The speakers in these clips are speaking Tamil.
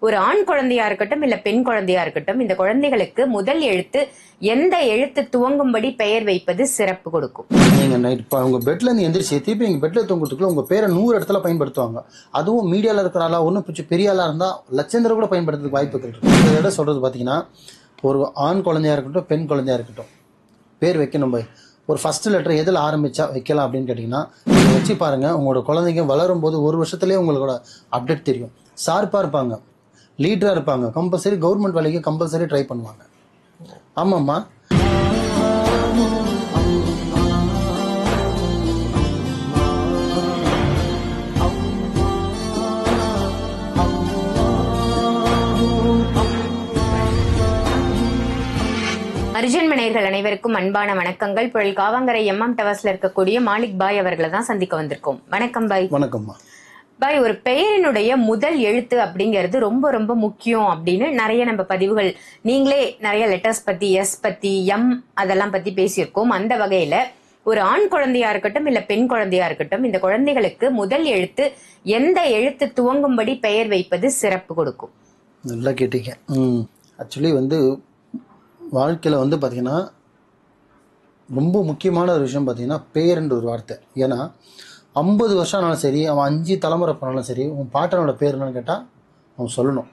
ஒரு ஆண் குழந்தையா இருக்கட்டும் இல்ல பெண் குழந்தையா இருக்கட்டும், இந்த குழந்தைகளுக்கு முதல் எழுத்து எந்த எழுத்து துவங்கும்படி பெயர் வைப்பது சிறப்பு கொடுக்கும். நீங்க நைட் உங்க பெட்ல இருந்து எந்திரிச்சு திருப்பி எங்க பெட்ல தூங்குறதுக்குள்ள உங்க பேரை 100 இடத்துல பயன்படுத்துவாங்க. அதுவும் மீடியால இருக்கிற ஆளா ஒன்றும் பெரிய ஆளா இருந்தா லட்சந்தர கூட பயன்படுத்துறதுக்கு வாய்ப்புகள் இருக்கு. இந்த இடம் சொல்றது பாத்தீங்கன்னா, ஒரு ஆண் குழந்தையா இருக்கட்டும் பெண் குழந்தையா இருக்கட்டும், பேர் வைக்கணும் போய் ஒரு ஃபர்ஸ்ட் லெட்டர் எதில் ஆரம்பிச்சா வைக்கலாம் அப்படின்னு கேட்டிங்கன்னா, இதை வச்சு பாருங்க. உங்களோட குழந்தைங்க வளரும் போது ஒரு வருஷத்துலேயே உங்களோட அப்டேட் தெரியும். ஷார்ப்பாக இருப்பாங்க, லீடராக இருப்பாங்க, கம்பல்சரி கவர்மெண்ட் வேலைக்கு கம்பல்சரி ட்ரை பண்ணுவாங்க. ஆமாம்மா. அர்ஜுன் நேயர்கள் அனைவருக்கும் அன்பான வணக்கங்கள். புழல் காவாங்கரை எம்எம் டவர்ஸ்ல இருக்கக்கூடிய மாலிக் பாய் அவர்களை தான் சந்திக்க வந்திருக்கோம். வணக்கம் பாய். வணக்கம்மா. பாய், ஒரு பெயரினுடைய முதல் எழுத்து அப்படிங்கிறது ரொம்ப ரொம்ப முக்கியம் அப்படின்னு நிறைய நம்ம பதிவுகள், நீங்களே நிறைய லெட்டர்ஸ் பத்தி, எஸ் பத்தி, எம் அதெல்லாம் பத்தி பேசியிருக்கோம். அந்த வகையில ஒரு ஆண் குழந்தையா இருக்கட்டும் இல்ல பெண் குழந்தையா இருக்கட்டும், இந்த குழந்தைகளுக்கு முதல் எழுத்து எந்த எழுத்து துவங்கும்படி பெயர் வைப்பது சிறப்பு கொடுக்கும்? நல்லா கேட்டீங்க. ஆக்சுவலி வாழ்க்கையில் பார்த்தீங்கன்னா ரொம்ப முக்கியமான ஒரு விஷயம் பார்த்தீங்கன்னா பேருன்ற ஒரு வார்த்தை. ஏன்னா 50 வருஷம் ஆனாலும் சரி, அவன் 5 தலைமுறை பண்ணாலும் சரி, உன் பாட்டனோட பேர் என்னன்னு கேட்டால் அவன் சொல்லணும்.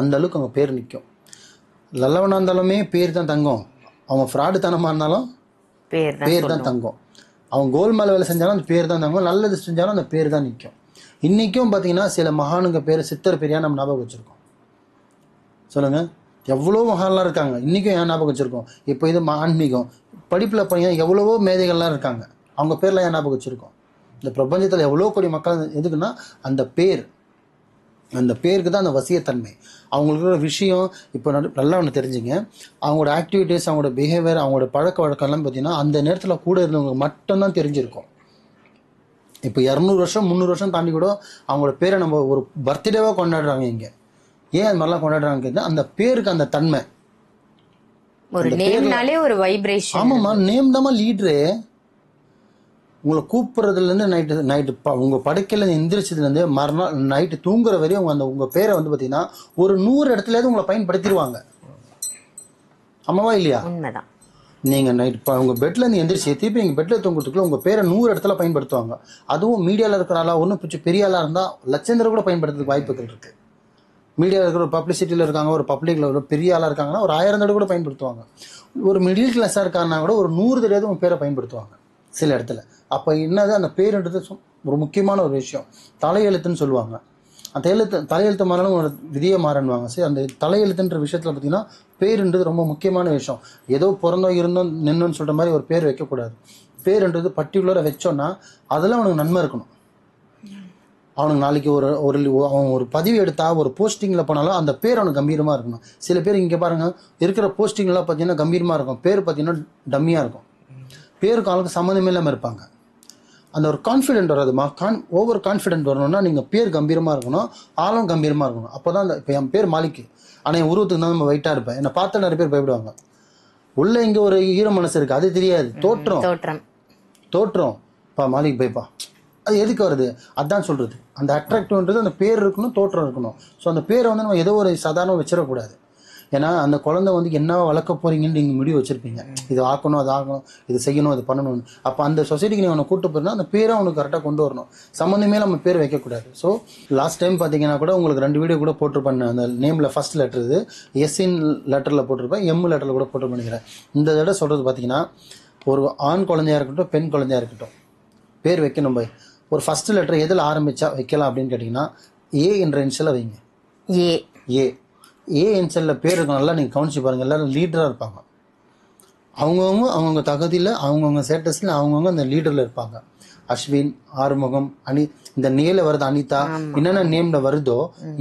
அந்த அளவுக்கு அவங்க பேர் நிற்கும். நல்லவனாக இருந்தாலுமே பேர் தான் தங்கம். அவன் ஃப்ராடுத்தனமாக இருந்தாலும் பேர் தான் தங்கம். அவன் கோல் மேலே வேலை செஞ்சாலும் அந்த பேர் தான் தங்கம். நல்லது செஞ்சாலும் அந்த பேர் தான் நிற்கும். இன்றைக்கும் பார்த்தீங்கன்னா சில மகானுங்க பேர் சித்தர் பெரியா நம்ம ஞாபகம் வச்சுருக்கோம். சொல்லுங்கள், எவ்வளோ மகான்லாம் இருக்காங்க, இன்றைக்கும் ஏன் ஞாபகம் வச்சுருக்கோம்? இப்போ இது ஆன்மீகம் படிப்பில் பையன் எவ்வளவோ மேதைகள்லாம் இருக்காங்க, அவங்க பேர்லாம் ஏன் ஞாபகம் வச்சுருக்கோம்? இந்த பிரபஞ்சத்தில் எவ்வளோ கோடி மக்கள் எதுக்குன்னா அந்த பேருக்கு தான் அந்த வசியத்தன்மை. அவங்களுக்கு விஷயம் இப்போ நல்லா ஒன்று தெரிஞ்சுங்க. அவங்களோட ஆக்டிவிட்டீஸ், அவங்களோட பிஹேவியர், அவங்களோட பழக்க வழக்கம்லாம் பார்த்தீங்கன்னா அந்த நேரத்தில் கூட இருந்தவங்க மட்டும்தான் தெரிஞ்சிருக்கும். இப்போ 200 வருஷம் 300 வருஷம் தாண்டி கூட அவங்களோட பேரை நம்ம ஒரு பர்த்டேவாக கொண்டாடுறாங்க. இங்கே ஏன் அது மாதிரிலாம் கொண்டாடுறாங்க? அந்த பேருக்கு அந்த தன்மை. ஒரு நேம்னாலே ஒரு வைப்ரேஷன். ஆமாம்மா, நேம் தாம்மா லீடரு. உங்களை கூப்பிட்றதுலேருந்து நைட்டு உங்கள் படுக்கையில் எந்திரிச்சதுலேருந்து மறுநாள் நைட்டு தூங்குற வரையும் உங்கள் பேரை பார்த்தீங்கன்னா ஒரு 100 இடத்துலேருந்து உங்களை பயன்படுத்திடுவாங்க. ஆமாவா இல்லையா? உண்மைதான். நீங்கள் நைட்டு உங்கள் பெட்லேருந்து எந்திரிச்சு திருப்பி எங்கள் பெட்டில் தூங்குறதுக்குள்ள உங்கள் பேரை 100 இடத்துல பயன்படுத்துவாங்க. அதுவும் மீடியாவில் இருக்கிற ஆளா ஒன்றும் பெரிய ஆளாக இருந்தால் லட்சந்தர கூட பயன்படுத்துறதுக்கு வாய்ப்புகள் இருக்குது. மீடியாவில் இருக்கிற ஒரு பப்ளிசிட்டியில் இருக்காங்க, ஒரு பப்ளிக்கில் ஒரு பெரிய ஆளாக இருக்காங்கன்னா ஒரு 1000 தடவை கூட பயன்படுத்துவாங்க. ஒரு மிடில் கிளாஸாக இருக்காங்கன்னா கூட ஒரு 100 தடவை உங்கள் பேரை பயன்படுத்துவாங்க சில இடத்துல. அப்போ என்னது, அந்த பேருன்றது ஒரு முக்கியமான ஒரு விஷயம். தலையெழுத்துன்னு சொல்லுவாங்க. அந்த தலையெழுத்து மாறணும், ஒரு விதியை மாறணுவாங்க. சரி, அந்த தலையெழுத்துன்ற விஷயத்தில் பார்த்தீங்கன்னா பேருன்றது ரொம்ப முக்கியமான விஷயம். ஏதோ பிறந்தோம் இருந்தோம் நின்னோன்னு சொல்கிற மாதிரி ஒரு பேர் வைக்கக்கூடாது. பேருன்றது பர்டிகுலராக வச்சோன்னா அதெல்லாம் அவனுக்கு நன்மை இருக்கணும். அவனுக்கு நாளைக்கு அவன் ஒரு பதிவு எடுத்தா ஒரு போஸ்டிங்கில் போனாலும் அந்த பேர் அவனுக்கு கம்பீரமாக இருக்கணும். சில பேர் இங்கே பாருங்கள், இருக்கிற போஸ்டிங்லாம் பார்த்தீங்கன்னா கம்பீரமாக இருக்கும், பேர் பார்த்தீங்கன்னா டம்மியாக இருக்கும். பேருக்கு ஆளுக்கு சம்மந்தமே இல்லாமல் இருப்பாங்க. அந்த ஒரு கான்ஃபிடென்ட் வராதுமா. ஓவர் கான்ஃபிடென்ட் வரணும்னா நீங்கள் பேர் கம்பீரமாக இருக்கணும், ஆளும் கம்பீரமாக இருக்கணும். அப்போ தான் இப்போ என் பேர் மாலிக்கு, ஆனால் என் உருவத்துக்கு தான் நம்ம வெயிட்டாக இருப்பேன். என்னை பார்த்து நிறைய பேர் பயப்படுவாங்க. உள்ள இங்கே ஒரு ஈர மனசு இருக்குது, அது தெரியாது. தோற்றம் பா மாலிக் பைப்பா, அது எதுக்கு வருது? அதான் சொல்கிறது. அந்த அட்ராக்டிவ்ன்றது அந்த பேர் இருக்கணும், தோற்றம் இருக்கணும். ஸோ அந்த பேரை நம்ம ஏதோ ஒரு சாதாரணம் வச்சிடக்கூடாது. ஏன்னா அந்த குழந்தை என்ன வளர்க்க போகிறீங்கன்னு நீங்கள் முடிவு வச்சுருப்பீங்க. இது ஆக்கணும், அது ஆகணும், இது செய்யணும், அது பண்ணணும்னு. அப்போ அந்த சொசைட்டிக்கு நீங்கள் அவனை கூப்பிட்டு போயிருந்தா அந்த பேரை அவனுக்கு கரெக்டாக கொண்டு வரணும். சம்மந்தமே நம்ம பேர் வைக்கக்கூடாது. ஸோ லாஸ்ட் டைம் பார்த்தீங்கன்னா கூட உங்களுக்கு 2 வீடியோ கூட போட்டிருப்பேன். அந்த நேமில் ஃபர்ஸ்ட் லெட்டர் இது எஸ்இன் லெட்டரில் போட்டிருப்பேன், எம் லெட்டரில் கூட போட்டு பண்ணிக்கிறேன். இந்த தடவை சொல்கிறது பார்த்தீங்கன்னா, ஒரு ஆண் குழந்தையாக இருக்கட்டும் பெண் குழந்தையாக இருக்கட்டும், பேர் வைக்கணும் போய் ஒரு ஃபர்ஸ்ட் லெட்டர் எதில் ஆரம்பிச்சா வைக்கலாம் அப்படின்னு கேட்டிங்கன்னா, ஏ என்ற இன்ஷியலை வைங்க. ஏ இன்ஷியலில் பேர் இருக்கும். நல்லா நீங்கள் கவனிச்சு பாருங்கள். எல்லோரும் லீடராக இருப்பாங்க. அவங்கவுங்க தகுதியில், அவங்கவுங்க ஸ்டேட்டஸில் அவங்கவுங்க அந்த லீடரில் இருப்பாங்க. அஸ்வின், ஆறுமுகம், இந்த நேல வருது அனிதா, என்னென்ன நேமில் வருதோ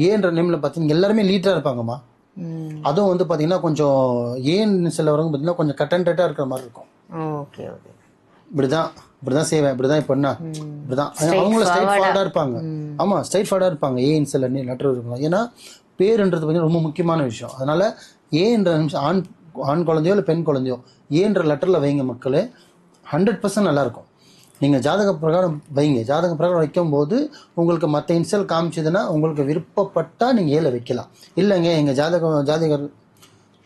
ஏன்ற நேமில் பார்த்தீங்கன்னா எல்லாருமே லீடராக இருப்பாங்கம்மா. அதுவும் பார்த்தீங்கன்னா கொஞ்சம் ஏன்னு சில வரவங்க பார்த்தீங்கன்னா கொஞ்சம் கட்டன்டாக இருக்கிற மாதிரி இருக்கும். இப்படிதான் செய்வேன், இப்படிதான் இப்போ என்ன, இப்படிதான் அவங்களும் ஸ்ட்ரைட் ஃபார்வர்டாக இருப்பாங்க. ஆமாம், ஸ்ட்ரைட் ஃபார்வர்டாக இருப்பாங்க. ஏன்னு சில லெட்டர் இருக்கும். ஏன்னா பேருன்றது பார்த்தீங்கன்னா ரொம்ப முக்கியமான விஷயம். அதனால ஏன்ற நிமிஷம் ஆண் குழந்தையோ இல்லை பெண் குழந்தையோ ஏன்ற லெட்டரில் வைங்க மக்களே, 100% நல்லாயிருக்கும். நீங்கள் ஜாதக பிரகாரம் வைங்க. ஜாதக பிரகாரம் வைக்கும்போது உங்களுக்கு மற்ற இன்சல் காமிச்சதுன்னா உங்களுக்கு விருப்பப்பட்டால் நீங்கள் ஏல வைக்கலாம். இல்லைங்க எங்கள் ஜாதகர்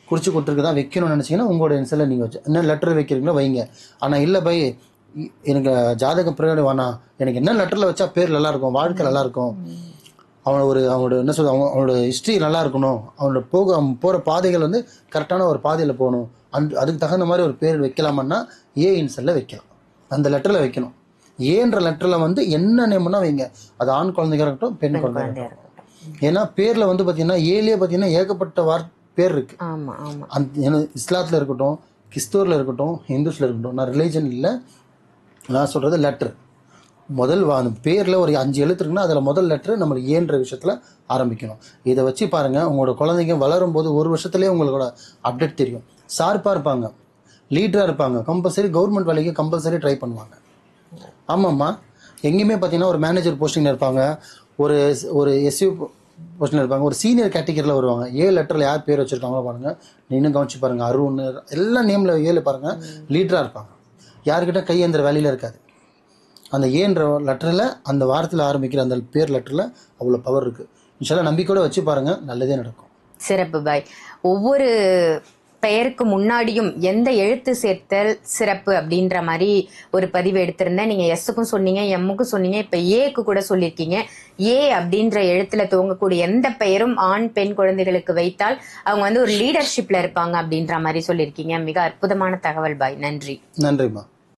குறித்து கொடுத்துருக்கு தான் வைக்கணும்னு நினச்சிங்கன்னா உங்களோட இன்சலை நீங்கள் வச்சு என்ன லெட்டர் வைக்கிறீங்களோ வைங்க. ஆனால் இல்லை பை எனக்கு ஜாதக பிரகாரம் வேணாம், எனக்கு என்ன லெட்டரில் வச்சா பேர் நல்லாயிருக்கும், வாழ்க்கை நல்லாயிருக்கும், அவனோட என்ன சொல்ல அவனோட ஹிஸ்ட்ரி நல்லா இருக்கணும், அவனோட போகிற பாதைகள் வந்து கரெக்டான ஒரு பாதையில் போகணும், அதுக்கு தகுந்த மாதிரி ஒரு பேர் வைக்கலாமன்னா ஏ இன்சலில் வைக்கலாம். அந்த லெட்டரில் வைக்கணும். ஏன்ற லெட்டரில் வந்து என்ன நேம்னா வைங்க. அது ஆண் குழந்தைங்க இருக்கட்டும் பெண் குழந்தைங்க இருக்கட்டும். ஏன்னா பேரில் வந்து பார்த்தீங்கன்னா ஏலேயே பார்த்தீங்கன்னா ஏகப்பட்ட பேர் இருக்கு. அந்த இஸ்லாத்தில் இருக்கட்டும், கிறிஸ்துவரில் இருக்கட்டும், ஹிந்துஸில் இருக்கட்டும், நான் ரிலீஜன் இல்லை, நான் சொல்கிறது லெட்டர். முதல் பேரில் ஒரு 5 எழுத்து இருக்குன்னா அதில் முதல் லெட்ரு நம்மளுக்கு ஏன்ற விஷயத்தில் ஆரம்பிக்கணும். இதை வச்சு பாருங்கள், உங்களோட குழந்தைங்க வளரும் போது 1 வருஷத்துலேயே உங்களோட அப்டேட் தெரியும். ஷார்ப்பாக இருப்பாங்க, லீடராக இருப்பாங்க, கம்பல்சரி கவர்மெண்ட் வேலைக்கு கம்பல்சரி ட்ரை பண்ணுவாங்க. ஆமாம்மா, எங்கேயுமே பார்த்தீங்கன்னா ஒரு மேனேஜர் போஸ்டிங்கில் இருப்பாங்க, ஒரு எஸ்யூ போஸ்டிங்கில் இருப்பாங்க, ஒரு சீனியர் கேட்டகரியில் வருவாங்க. ஏ லெட்டரில் யார் பேர் வச்சுருக்காங்களோ பாருங்கள், இன்னும் கவனிச்சு பாருங்கள், அருண் எல்லா நேமில் ஏழு பாருங்கள் லீடராக இருப்பாங்க. யாருக்கிட்ட கையேந்திர வேலையில் இருக்காது. அந்த ஏன்ற லெட்டரில் அந்த வாரத்தில் ஆரம்பிக்கிற அந்த பேர் லெட்டரில் அவ்வளோ பவர் இருக்குது. இன்ஷால்லா நம்பிக்கையோட வச்சு பாருங்கள், நல்லதே நடக்கும். சிறப்பு பாய். ஒவ்வொரு பெயருக்கு முன்னாடியும் எந்த எழுத்து சேர்த்தல் சிறப்பு அப்படின்ற மாதிரி ஒரு பதிவு எடுத்திருந்தேன். நீங்கள் எஸ்ஸுக்கும் சொன்னீங்க, எம்முக்கும் சொன்னீங்க, இப்போ ஏக்கு கூட சொல்லியிருக்கீங்க. ஏ அப்படின்ற எழுத்துல துவங்கக்கூடிய எந்த பெயரும் ஆண் பெண் குழந்தைகளுக்கு வைத்தால் அவங்க வந்து ஒரு லீடர்ஷிப்ல இருப்பாங்க அப்படின்ற மாதிரி சொல்லியிருக்கீங்க. மிக அற்புதமான தகவல் பாய். நன்றி. நன்றிம்மா.